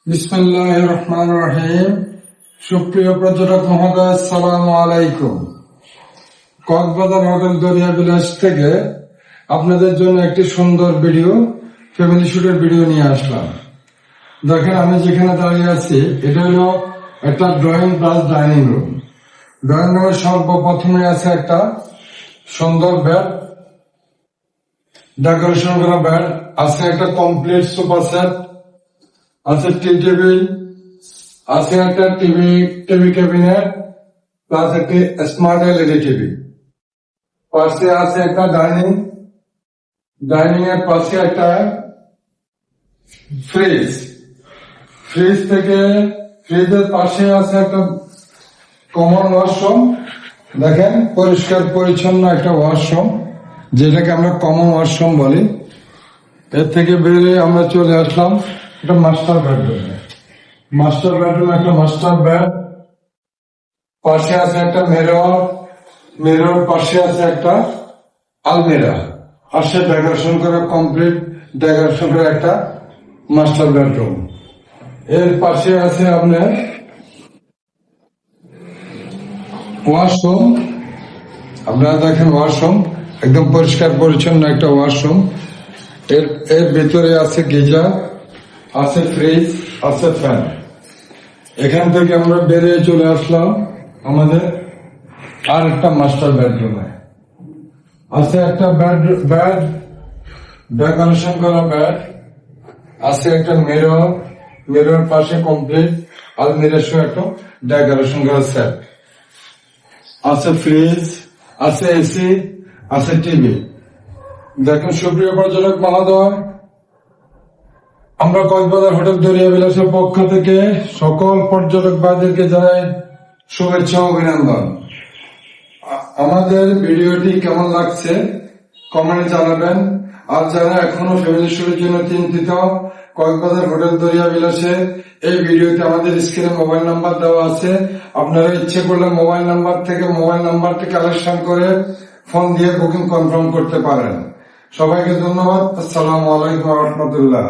বিসমিল্লাহির রহমানির রহিম। সুপ্রিয় পর্যটক মহোদয়, আসসালামু আলাইকুম। কক্সবাজার হোটেল দরিয়া বিলাস থেকে আপনাদের জন্য একটি সুন্দর ভিডিও, ফ্যামিলি শুটের ভিডিও নিয়ে আসলাম। দেখেন আমি যেখানে দাঁড়িয়ে আছি, এটা হলো একটা drawing plus dining room. Drawing রুমের সর্বপ্রথমে আছে একটা সুন্দর বেড, ডেকোরেশন করা বেড, আছে একটা কমপ্লিট সোফা সেট, আছে টি টেবিল, আছে একটা টিভি ক্যাবিনেট প্লাস একটি স্মার্ট এলইডি টিভি। পাশে আছে একটা ডাইনিং এর পাশে একটা ফ্রিজের পাশে আছে একটা কমন ওয়াশরুম। দেখেন পরিষ্কার পরিচ্ছন্ন একটা ওয়াশরুম, যেটাকে আমরা কমন ওয়াশরুম বলি। এর থেকে বেরিয়ে আমরা চলে আসলাম একটা মাস্টার বেডরুমে। একটা মাস্টার বেড, পাশে আছে একটা মিরর পাশে আছে একটা আলমিরা, পাশে ডেকোরেশন করা কমপ্লিট ডেকোরেশন করা একটা মাস্টার বেডরুম। এর পাশে আছে আপনার ওয়াশরুম। আপনারা দেখেন ওয়াশরুম একদম পরিষ্কার পরিচ্ছন্ন একটা ওয়াশরুম। এর ভিতরে আছে গিজার, আছে ফ্রিজ, আছে ফ্যান। এখান থেকে আমরা বেরিয়ে চলে আসলাম আমাদের আর একটা মাস্টার বেডরুমে। আছে একটা বেড ডেকোরেশন করা বেড, আছে একটা মিরর পাশে কমপ্লিট আলমিরা সহ একটা ডেকোরেশন করা সেট, আছে ফ্রিজ, আছে এসি, আছে টিভি। দেখেন সুপ্রিয় পর্যটক মহোদয়, আমরা কক্সবাজার হোটেল দরিয়া বিলাসের পক্ষ থেকে সকল পর্যটক ভাইদেরকে জানাই শুভেচ্ছা ও অভিনন্দন। আমাদের ভিডিওটি কেমন লাগছে কমেন্টে জানাবেন। আর যারা এখনো ফ্যামিলি শুটের জন্য চিন্তিত, কক্সবাজার হোটেল দরিয়া বিলাসে এই ভিডিওতে আমাদের স্ক্রিনে মোবাইল নাম্বার দেওয়া আছে। আপনারা ইচ্ছে করলে মোবাইল নাম্বারটি কালেকশন করে ফোন দিয়ে বুকিং কনফার্ম করতে পারেন। সবাইকে ধন্যবাদ। আসসালামু আলাইকুম ওয়া রাহমাতুল্লাহ।